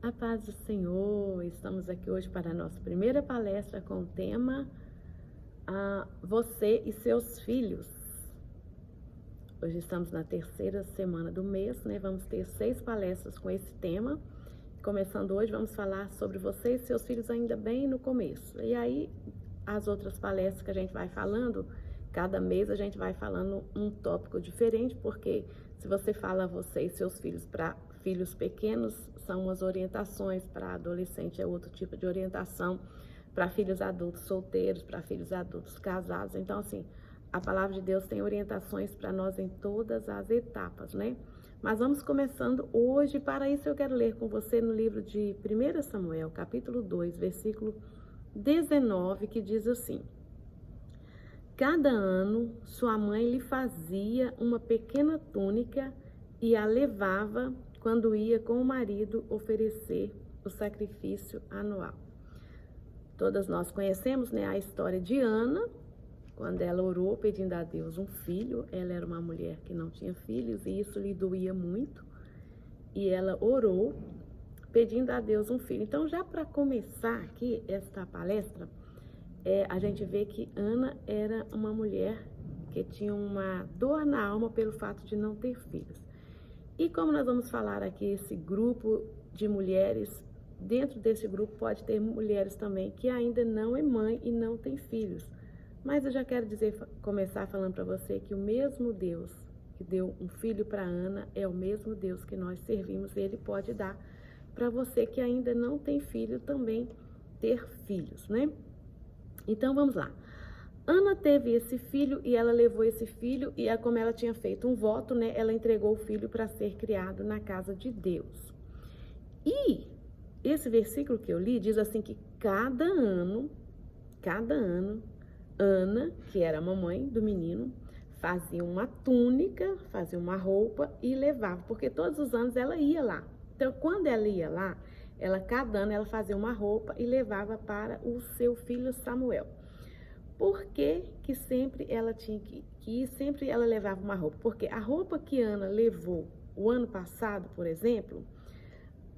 A paz do Senhor, estamos aqui hoje para a nossa primeira palestra com o tema Você e seus filhos. Hoje estamos na terceira semana do mês, né? Vamos ter 6 palestras com esse tema. Começando hoje, vamos falar sobre você e seus filhos ainda bem no começo. E aí, as outras palestras que a gente vai falando, cada mês a gente vai falando um tópico diferente, porque se você fala você e seus filhos para filhos pequenos, são umas orientações, para adolescente é outro tipo de orientação, para filhos adultos solteiros, para filhos adultos casados. Então, assim, a palavra de Deus tem orientações para nós em todas as etapas, né? Mas vamos começando hoje. Para isso eu quero ler com você no livro de 1 Samuel, capítulo 2, versículo 19, que diz assim: Cada ano sua mãe lhe fazia uma pequena túnica e a levava quando ia com o marido oferecer o sacrifício anual. Todas nós conhecemos, né, a história de Ana, quando ela orou pedindo a Deus um filho. Ela era uma mulher que não tinha filhos e isso lhe doía muito. E ela orou pedindo a Deus um filho. Então, já para começar aqui esta palestra, a gente vê que Ana era uma mulher que tinha uma dor na alma pelo fato de não ter filhos. E como nós vamos falar aqui, esse grupo de mulheres, dentro desse grupo pode ter mulheres também que ainda não é mãe e não tem filhos. Mas eu já quero começar falando para você que o mesmo Deus que deu um filho para Ana é o mesmo Deus que nós servimos. Ele pode dar para você que ainda não tem filho também ter filhos, né? Então vamos lá. Ana teve esse filho e ela levou esse filho e como ela tinha feito um voto, né, ela entregou o filho para ser criado na casa de Deus. E esse versículo que eu li diz assim que cada ano, Ana, que era a mamãe do menino, fazia uma túnica, fazia uma roupa e levava, porque todos os anos ela ia lá. Então, quando ela ia lá, cada ano ela fazia uma roupa e levava para o seu filho Samuel. Por que sempre ela tinha que ir, sempre ela levava uma roupa? Porque a roupa que Ana levou o ano passado, por exemplo,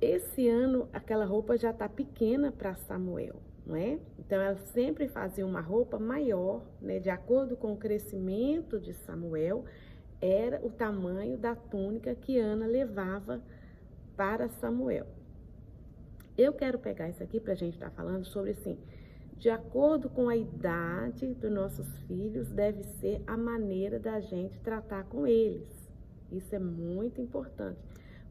esse ano aquela roupa já está pequena para Samuel, não é? Então ela sempre fazia uma roupa maior, né? De acordo com o crescimento de Samuel, era o tamanho da túnica que Ana levava para Samuel. Eu quero pegar isso aqui para a gente estar falando sobre, assim, de acordo com a idade dos nossos filhos, deve ser a maneira da gente tratar com eles. Isso é muito importante,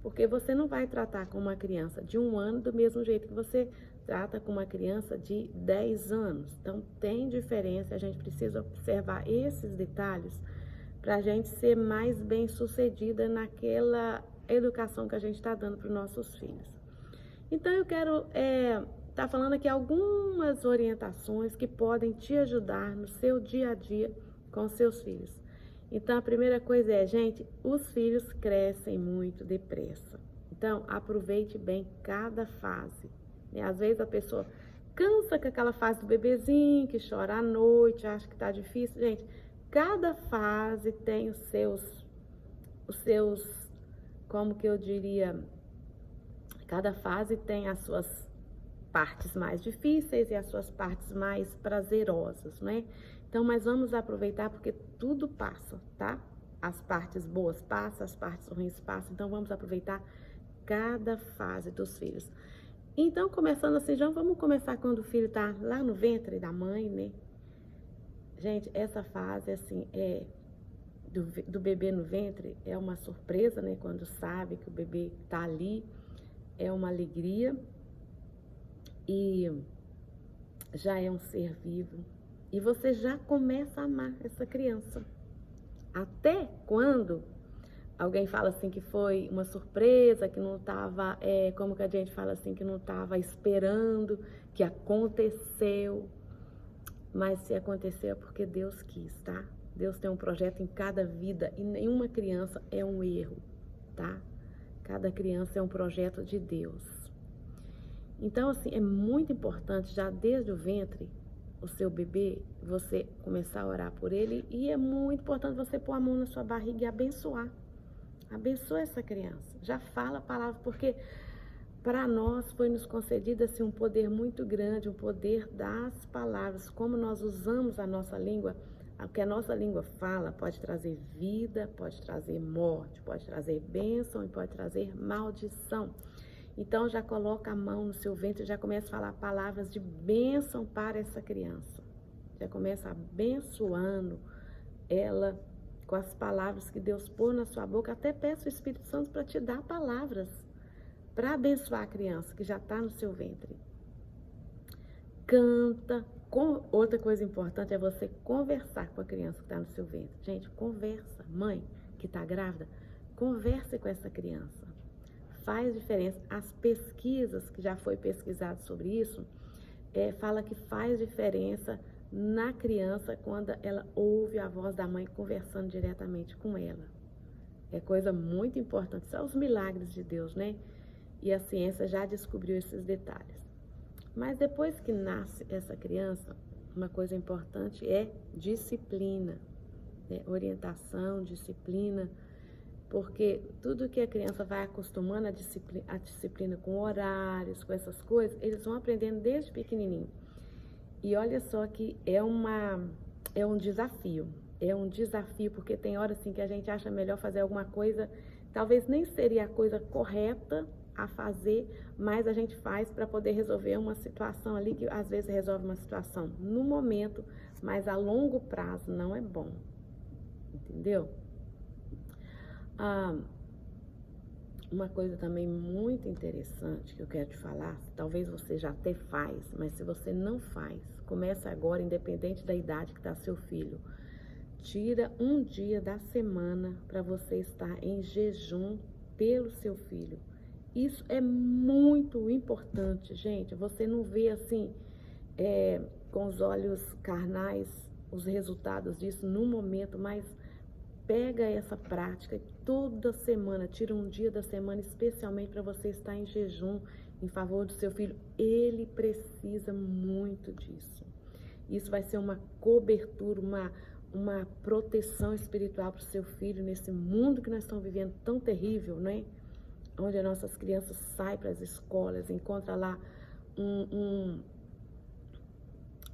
porque você não vai tratar com uma criança de 1 ano do mesmo jeito que você trata com uma criança de 10 anos. Então, tem diferença, a gente precisa observar esses detalhes para a gente ser mais bem sucedida naquela educação que a gente está dando para os nossos filhos. Então, eu quero tá falando aqui algumas orientações que podem te ajudar no seu dia a dia com seus filhos. Então, a primeira coisa é, gente, os filhos crescem muito depressa. Então, aproveite bem cada fase, né? Às vezes a pessoa cansa com aquela fase do bebezinho, que chora à noite, acha que tá difícil. Gente, cada fase tem os seus, como que eu diria, cada fase tem as suas partes mais difíceis e as suas partes mais prazerosas, né? Então, mas vamos aproveitar porque tudo passa, tá? As partes boas passam, as partes ruins passam. Então, vamos aproveitar cada fase dos filhos. Então, começando assim, já vamos começar quando o filho tá lá no ventre da mãe, né? Gente, essa fase, assim, do bebê no ventre é uma surpresa, né? Quando sabe que o bebê tá ali, é uma alegria. E já é um ser vivo. E você já começa a amar essa criança. Até quando alguém fala assim que foi uma surpresa, que não estava, como que a gente fala assim, que não estava esperando, que aconteceu. Mas se aconteceu é porque Deus quis, tá? Deus tem um projeto em cada vida e nenhuma criança é um erro, tá? Cada criança é um projeto de Deus. Então, assim, é muito importante já desde o ventre, o seu bebê, você começar a orar por ele. E é muito importante você pôr a mão na sua barriga e abençoar. Abençoa essa criança. Já fala a palavra, porque para nós foi nos concedido assim, um poder muito grande, um poder das palavras, como nós usamos a nossa língua. O que a nossa língua fala pode trazer vida, pode trazer morte, pode trazer bênção e pode trazer maldição. Então já coloca a mão no seu ventre e já começa a falar palavras de bênção para essa criança. Já começa abençoando ela com as palavras que Deus pôs na sua boca. Até peço o Espírito Santo para te dar palavras para abençoar a criança que já está no seu ventre. Canta. Outra coisa importante é você conversar com a criança que está no seu ventre. Gente, conversa. Mãe que está grávida, converse com essa criança. Faz diferença. As pesquisas que já foi pesquisado sobre isso, fala que faz diferença na criança quando ela ouve a voz da mãe conversando diretamente com ela. É coisa muito importante. São os milagres de Deus, né? E a ciência já descobriu esses detalhes. Mas depois que nasce essa criança, uma coisa importante é disciplina, né? Orientação, disciplina, porque tudo que a criança vai acostumando a disciplina com horários, com essas coisas, eles vão aprendendo desde pequenininho. E olha só que é um desafio. É um desafio, porque tem horas assim que a gente acha melhor fazer alguma coisa, talvez nem seria a coisa correta a fazer, mas a gente faz para poder resolver uma situação ali, que às vezes resolve uma situação no momento, mas a longo prazo não é bom. Entendeu? Uma coisa também muito interessante que eu quero te falar, talvez você já até faz, mas se você não faz, começa agora, independente da idade que está seu filho. Tira um dia da semana para você estar em jejum pelo seu filho. Isso é muito importante, gente. Você não vê assim, com os olhos carnais, os resultados disso no momento, mas pega essa prática toda semana, tira um dia da semana especialmente para você estar em jejum em favor do seu filho. Ele precisa muito disso. Isso vai ser uma cobertura, uma proteção espiritual para o seu filho nesse mundo que nós estamos vivendo tão terrível, né? Onde as nossas crianças saem para as escolas, encontram lá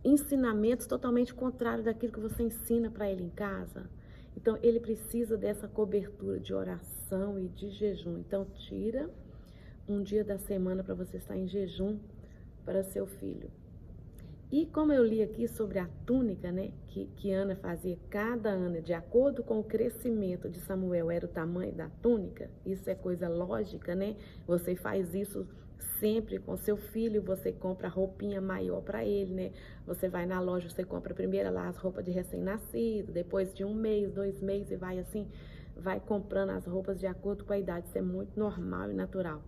ensinamentos totalmente contrários daquilo que você ensina para ele em casa. Então, ele precisa dessa cobertura de oração e de jejum. Então, tira um dia da semana para você estar em jejum para seu filho. E como eu li aqui sobre a túnica, né, que Ana fazia cada ano, de acordo com o crescimento de Samuel, era o tamanho da túnica, isso é coisa lógica, né? Você faz isso sempre com seu filho, você compra roupinha maior para ele, né? Você vai na loja, você compra primeiro lá as roupas de recém-nascido, depois de 1 mês, 2 meses, e vai assim, vai comprando as roupas de acordo com a idade. Isso é muito normal e natural.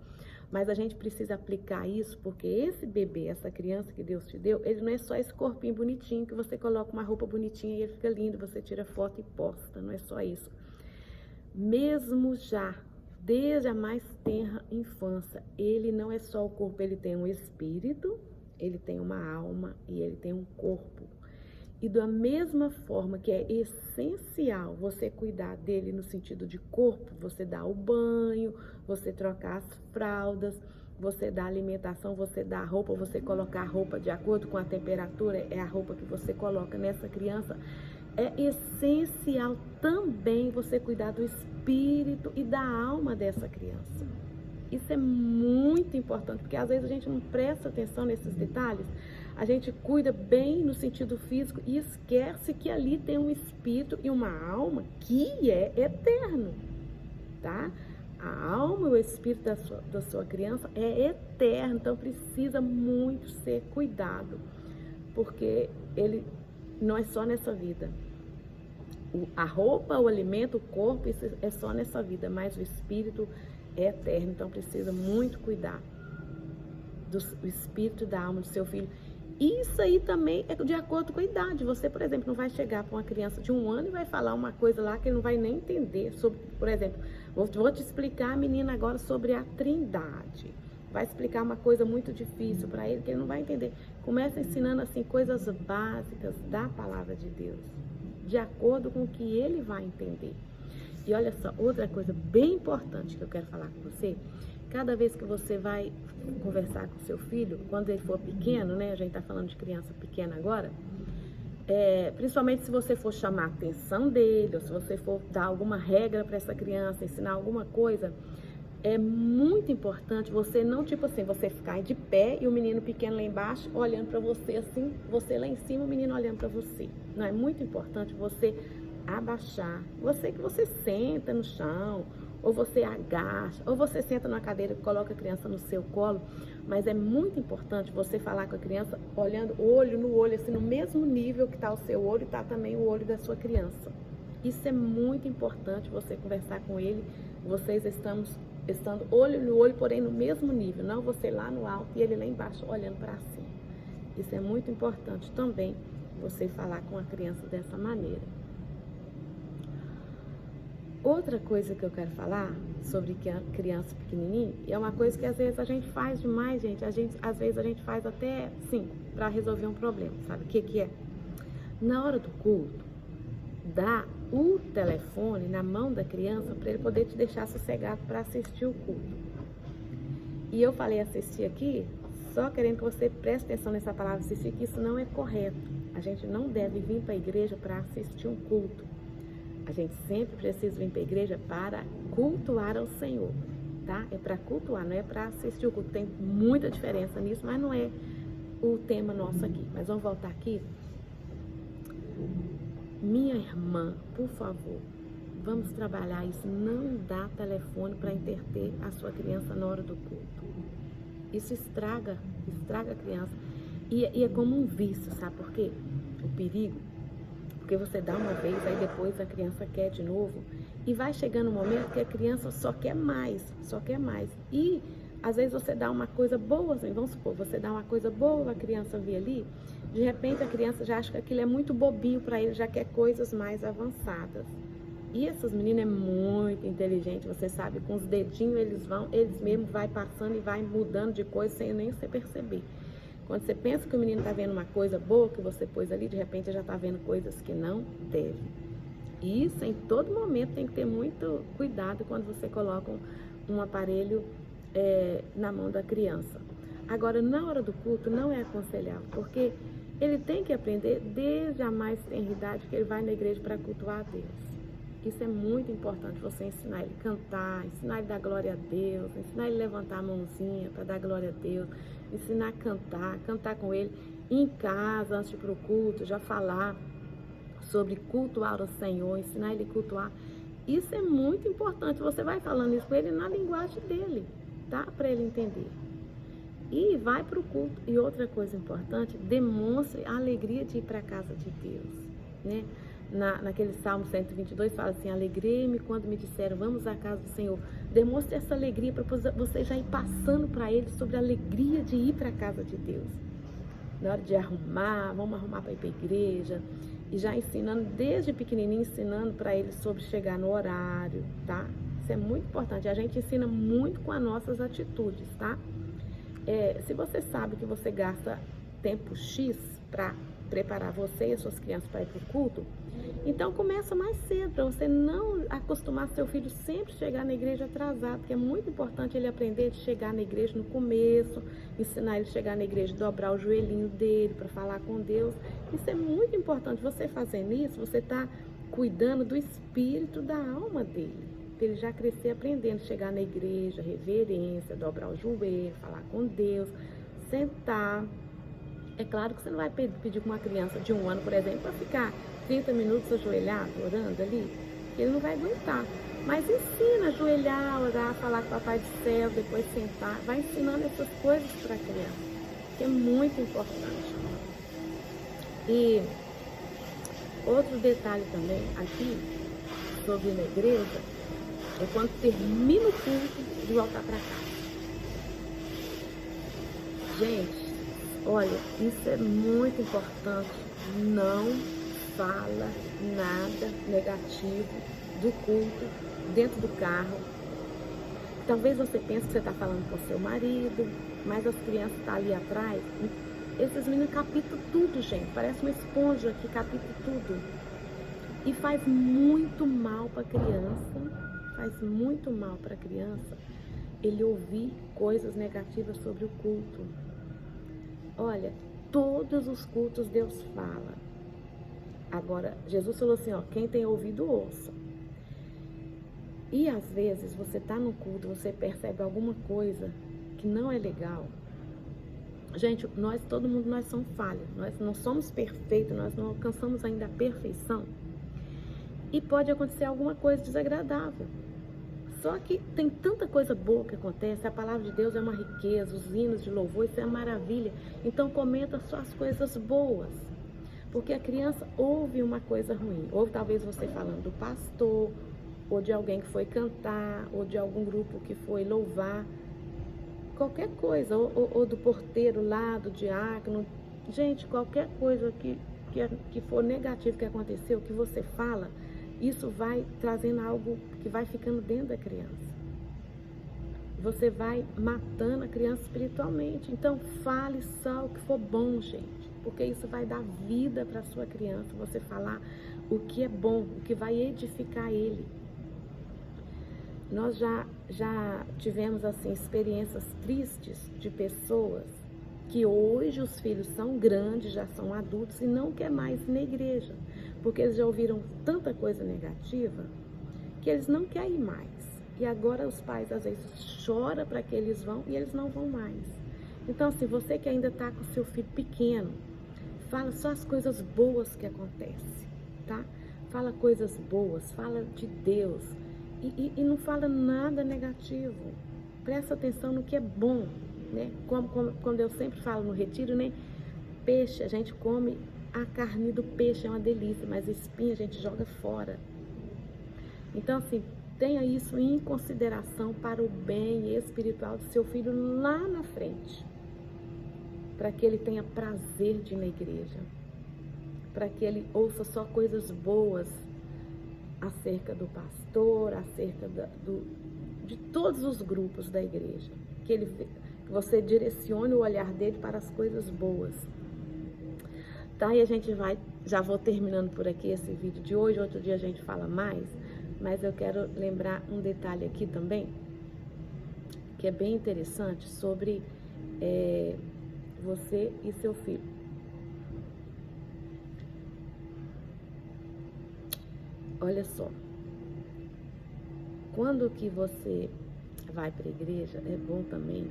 Mas a gente precisa aplicar isso, porque esse bebê, essa criança que Deus te deu, ele não é só esse corpinho bonitinho, que você coloca uma roupa bonitinha e ele fica lindo, você tira foto e posta, não é só isso. Mesmo já, desde a mais tenra infância, ele não é só o corpo, ele tem um espírito, ele tem uma alma e ele tem um corpo. E da mesma forma que é essencial você cuidar dele no sentido de corpo, você dá o banho, você trocar as fraldas, você dá alimentação, você dá a roupa, você colocar a roupa de acordo com a temperatura, é a roupa que você coloca nessa criança. É essencial também você cuidar do espírito e da alma dessa criança. Isso é muito importante, porque às vezes a gente não presta atenção nesses detalhes. A gente cuida bem no sentido físico e esquece que ali tem um espírito e uma alma que é eterno, tá? A alma e o espírito da sua criança é eterno, então precisa muito ser cuidado, porque ele não é só nessa vida. A roupa, o alimento, o corpo, isso é só nessa vida, mas o espírito é eterno, então precisa muito cuidar do espírito e da alma do seu filho. Isso aí também é de acordo com a idade. Você, por exemplo, não vai chegar para uma criança de 1 ano e vai falar uma coisa lá que ele não vai nem entender. Sobre, por exemplo, vou te explicar, menina, agora sobre a Trindade. Vai explicar uma coisa muito difícil para ele que ele não vai entender. Começa ensinando assim coisas básicas da palavra de Deus, de acordo com o que ele vai entender. E olha só, outra coisa bem importante que eu quero falar com você, cada vez que você vai conversar com seu filho, quando ele for pequeno, né? A gente está falando de criança pequena agora, principalmente se você for chamar a atenção dele, ou se você for dar alguma regra para essa criança, ensinar alguma coisa, é muito importante você não, tipo assim, você ficar de pé e o menino pequeno lá embaixo olhando para você assim, você lá em cima, o menino olhando para você. Não, é muito importante você abaixar. Que você senta no chão, ou você agacha, ou você senta numa cadeira e coloca a criança no seu colo, mas é muito importante você falar com a criança olhando olho no olho, assim, no mesmo nível que está o seu olho, está também o olho da sua criança. Isso é muito importante, você conversar com ele, vocês estando olho no olho, porém no mesmo nível, não você lá no alto e ele lá embaixo olhando para cima. Isso é muito importante também, você falar com a criança dessa maneira. Outra coisa que eu quero falar sobre criança pequenininha, e é uma coisa que às vezes a gente faz demais, gente. Às vezes a gente faz até 5 para resolver um problema, sabe? O que é? Na hora do culto, dá o telefone na mão da criança para ele poder te deixar sossegado para assistir o culto. E eu falei assistir aqui, só querendo que você preste atenção nessa palavra assistir, que isso não é correto. A gente não deve vir para a igreja para assistir um culto. A gente sempre precisa vir para a igreja para cultuar ao Senhor, tá? É para cultuar, não é para assistir o culto. Tem muita diferença nisso, mas não é o tema nosso aqui. Mas vamos voltar aqui. Minha irmã, por favor, vamos trabalhar isso. Não dá telefone para entreter a sua criança na hora do culto. Isso estraga a criança. E é como um vício, sabe por quê? O perigo. Porque você dá uma vez, aí depois a criança quer de novo. E vai chegando um momento que a criança só quer mais. E às vezes você dá uma coisa boa, assim, vamos supor, você dá uma coisa boa, a criança vê ali, de repente a criança já acha que aquilo é muito bobinho para ele, já quer coisas mais avançadas. E essas meninas é muito inteligente, você sabe, com os dedinhos eles mesmos vai passando e vai mudando de coisa sem nem você perceber. Quando você pensa que o menino está vendo uma coisa boa que você pôs ali, de repente já está vendo coisas que não deve. E isso em todo momento tem que ter muito cuidado quando você coloca um aparelho na mão da criança. Agora, na hora do culto, não é aconselhável, porque ele tem que aprender desde a mais tenra idade que ele vai na igreja para cultuar a Deus. Isso é muito importante, você ensinar ele a cantar, ensinar ele a dar glória a Deus, ensinar ele a levantar a mãozinha para dar glória a Deus, ensinar a cantar com ele em casa, antes de ir para o culto, já falar sobre cultuar o Senhor, ensinar ele a cultuar. Isso é muito importante, você vai falando isso com ele na linguagem dele, tá? Para ele entender. E vai para o culto. E outra coisa importante, demonstre a alegria de ir para a casa de Deus, né? Naquele Salmo 122 fala assim: alegrei-me quando me disseram vamos à casa do Senhor. Demonstre essa alegria para você já ir passando para ele sobre a alegria de ir para a casa de Deus. Na hora de arrumar, vamos arrumar para ir para a igreja. E já ensinando, desde pequenininho, ensinando para ele sobre chegar no horário, tá? Isso é muito importante. A gente ensina muito com as nossas atitudes, tá? Se você sabe que você gasta tempo X para preparar você e as suas crianças para ir para o culto, então começa mais cedo, para você não acostumar seu filho sempre chegar na igreja atrasado, porque é muito importante ele aprender a chegar na igreja no começo, ensinar ele a chegar na igreja, dobrar o joelhinho dele para falar com Deus. Isso é muito importante. Você fazendo isso, você está cuidando do espírito, da alma dele, para ele já crescer aprendendo a chegar na igreja, reverência, dobrar o joelho, falar com Deus, sentar. É claro que você não vai pedir com uma criança de 1 ano, por exemplo, para ficar 30 minutos ajoelhado, orando ali, que ele não vai aguentar. Mas ensina a ajoelhar, orar, falar com o Papai do Céu, depois sentar. Vai ensinando essas coisas para a criança, que é muito importante. E outro detalhe também aqui, sobre na igreja, é quando termina o culto de voltar para casa. Gente, olha, isso é muito importante. Não fala nada negativo do culto dentro do carro. Talvez você pense que você está falando com o seu marido, mas as crianças estão ali atrás. Esses meninos captam tudo, gente. Parece uma esponja que capta tudo. E faz muito mal para a criança. Faz muito mal para a criança ele ouvir coisas negativas sobre o culto. Olha, todos os cultos Deus fala. Agora, Jesus falou assim, ó, quem tem ouvido, ouça. E às vezes você está no culto, você percebe alguma coisa que não é legal. Gente, todo mundo, nós somos falhos, nós não somos perfeitos, nós não alcançamos ainda a perfeição. E pode acontecer alguma coisa desagradável. Só que tem tanta coisa boa que acontece, a palavra de Deus é uma riqueza, os hinos de louvor, isso é uma maravilha. Então comenta só as coisas boas. Porque a criança ouve uma coisa ruim. Ouve talvez você falando do pastor, ou de alguém que foi cantar, ou de algum grupo que foi louvar. Qualquer coisa, ou do porteiro lá, do diácono. Gente, qualquer coisa que for negativo que aconteceu, que você fala, isso vai trazendo algo que vai ficando dentro da criança. Você vai matando a criança espiritualmente. Então, fale só o que for bom, gente. Porque isso vai dar vida para a sua criança. Você falar o que é bom, o que vai edificar ele. Nós já tivemos, assim, experiências tristes de pessoas que hoje os filhos são grandes, já são adultos e não quer mais ir na igreja. Porque eles já ouviram tanta coisa negativa que eles não querem ir mais. E agora os pais às vezes choram para que eles vão e eles não vão mais. Então, assim, você que ainda está com seu filho pequeno, fala só as coisas boas que acontecem, tá? Fala coisas boas, fala de Deus e não fala nada negativo. Presta atenção no que é bom, né? Como eu sempre falo no retiro, né? Peixe, a gente come a carne do peixe, é uma delícia, mas a espinha a gente joga fora. Então, assim, tenha isso em consideração para o bem espiritual do seu filho lá na frente. Para que ele tenha prazer de ir na igreja. Para que ele ouça só coisas boas acerca do pastor, acerca de todos os grupos da igreja. Que você direcione o olhar dele para as coisas boas. Tá, e a gente já vou terminando por aqui esse vídeo de hoje, outro dia a gente fala mais, mas eu quero lembrar um detalhe aqui também, que é bem interessante, sobre você e seu filho. Olha só, quando que você vai para a igreja, é bom também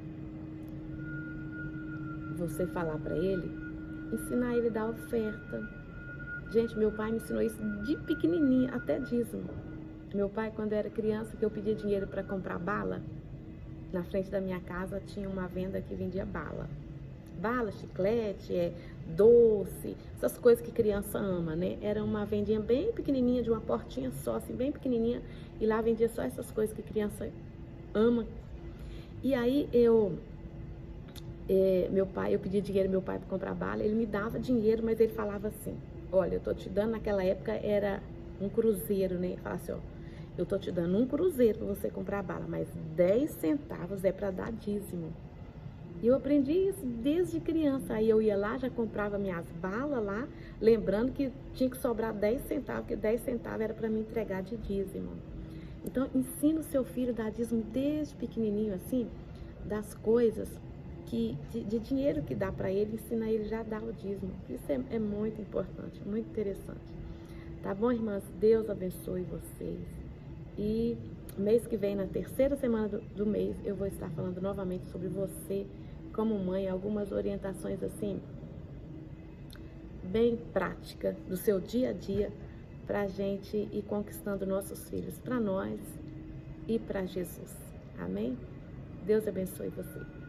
você falar para ele, ensinar ele a dar oferta. Gente, meu pai me ensinou isso de pequenininha, até dízimo. Meu pai, quando era criança, que eu pedia dinheiro para comprar bala, na frente da minha casa tinha uma venda que vendia bala. Bala, chiclete, doce, essas coisas que criança ama, né? Era uma vendinha bem pequenininha, de uma portinha só, assim, bem pequenininha, e lá vendia só essas coisas que criança ama. E aí eu pedia dinheiro ao meu pai para comprar bala, ele me dava dinheiro, mas ele falava assim, olha, eu tô te dando, naquela época era um cruzeiro, né? Ele falava assim, ó, eu tô te dando um cruzeiro para você comprar bala, mas 10 centavos é para dar dízimo. E eu aprendi isso desde criança, aí eu ia lá, já comprava minhas balas lá, lembrando que tinha que sobrar 10 centavos, que 10 centavos era para me entregar de dízimo. Então, ensina o seu filho a dar dízimo desde pequenininho, assim, das coisas de dinheiro que dá para ele, ensina ele já a dar o dízimo. Isso é muito importante, muito interessante. Tá bom, irmãs? Deus abençoe vocês. E mês que vem, na terceira semana do mês, eu vou estar falando novamente sobre você como mãe, algumas orientações assim, bem práticas do seu dia a dia, para a gente ir conquistando nossos filhos, para nós e para Jesus. Amém? Deus abençoe você.